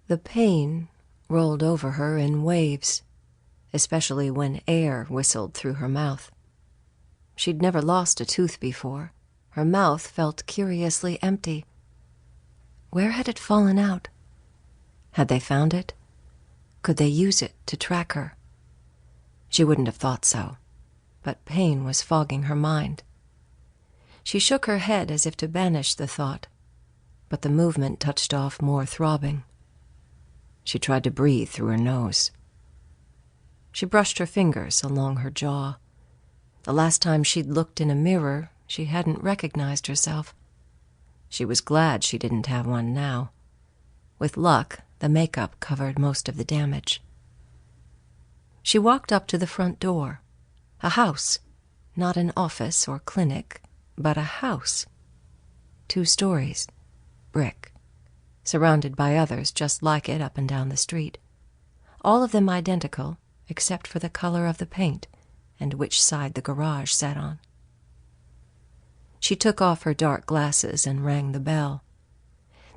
The pain rolled over her in waves, especially when air whistled through her mouth. She'd never lost a tooth before. Her mouth felt curiously empty. Where had it fallen out? Had they found it? Could they use it to track her? She wouldn't have thought so, but pain was fogging her mind. She shook her head as if to banish the thought, but the movement touched off more throbbing. She tried to breathe through her nose. She brushed her fingers along her jaw. The last time she'd looked in a mirror, she hadn't recognized herself. She was glad she didn't have one now. With luck, the makeup covered most of the damage. She walked up to the front door. A house, not an office or clinic, but a house. 2 stories, brick, surrounded by others just like it up and down the street. All of them identical, except for the color of the paint and which side the garage sat on. She took off her dark glasses and rang the bell.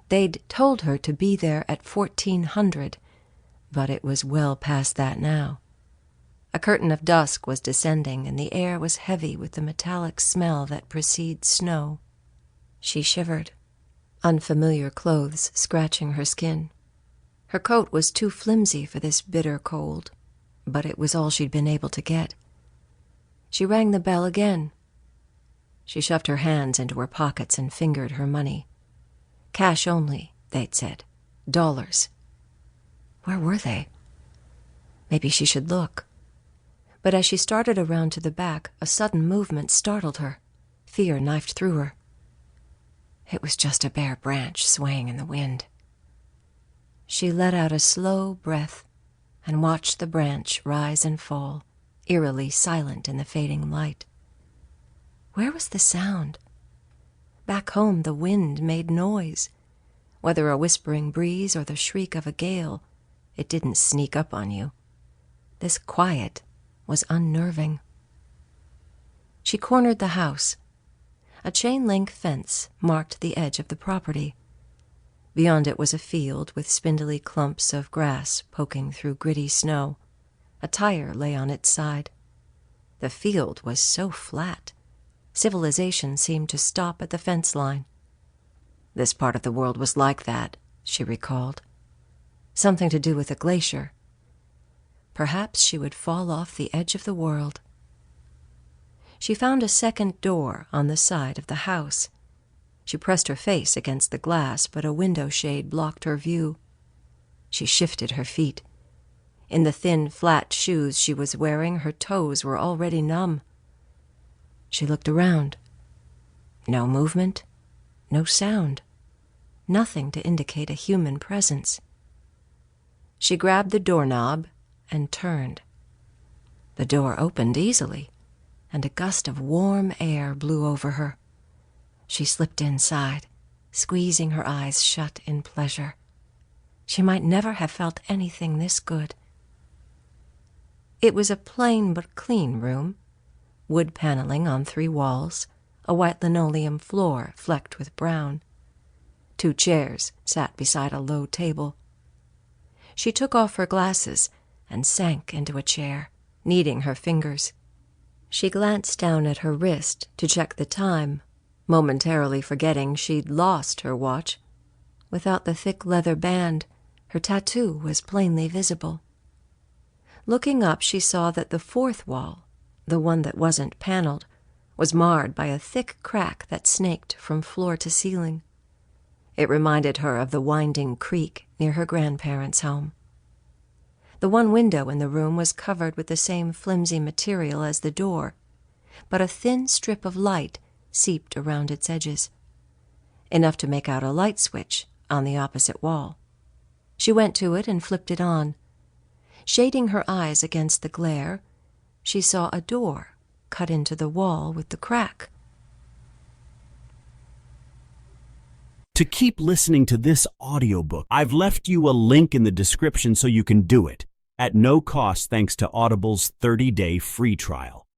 They'd told her to be there at 1400, but it was well past that now. A curtain of dusk was descending, and the air was heavy with the metallic smell that precedes snow. She shivered, unfamiliar clothes scratching her skin. Her coat was too flimsy for this bitter cold, but it was all she'd been able to get. She rang the bell again. She shoved her hands into her pockets and fingered her money. Cash only, they'd said. Dollars. Where were they? Maybe she should look. But as she started around to the back, a sudden movement startled her. Fear knifed through her. It was just a bare branch swaying in the wind. She let out a slow breath and watched the branch rise and fall, eerily silent in the fading light. Where was the sound? Back home, the wind made noise. Whether a whispering breeze or the shriek of a gale, it didn't sneak up on you. This quiet was unnerving. She cornered the house. A chain-link fence marked the edge of the property. Beyond it was a field with spindly clumps of grass poking through gritty snow. A tire lay on its side. The field was so flat. Civilization seemed to stop at the fence line. This part of the world was like that, she recalled. Something to do with a glacier. Perhaps she would fall off the edge of the world. She found a second door on the side of the house. She pressed her face against the glass, but a window shade blocked her view. She shifted her feet. In the thin, flat shoes she was wearing, her toes were already numb. She looked around. No movement, no sound, nothing to indicate a human presence. She grabbed the doorknob and turned. The door opened easily, and a gust of warm air blew over her. She slipped inside, squeezing her eyes shut in pleasure. She might never have felt anything this good. It was a plain but clean room. Wood paneling on 3 walls, a white linoleum floor flecked with brown. 2 chairs sat beside a low table. She took off her glasses and sank into a chair, kneading her fingers. She glanced down at her wrist to check the time, momentarily forgetting she'd lost her watch. Without the thick leather band, her tattoo was plainly visible. Looking up, she saw that the 4th wall, the one that wasn't paneled, was marred by a thick crack that snaked from floor to ceiling. It reminded her of the winding creek near her grandparents' home. The one window in the room was covered with the same flimsy material as the door, but a thin strip of light seeped around its edges, enough to make out a light switch on the opposite wall. She went to it and flipped it on. Shading her eyes against the glare, she saw a door cut into the wall with the crack. To keep listening to this audiobook, I've left you a link in the description so you can do it, at no cost thanks to Audible's 30-day free trial.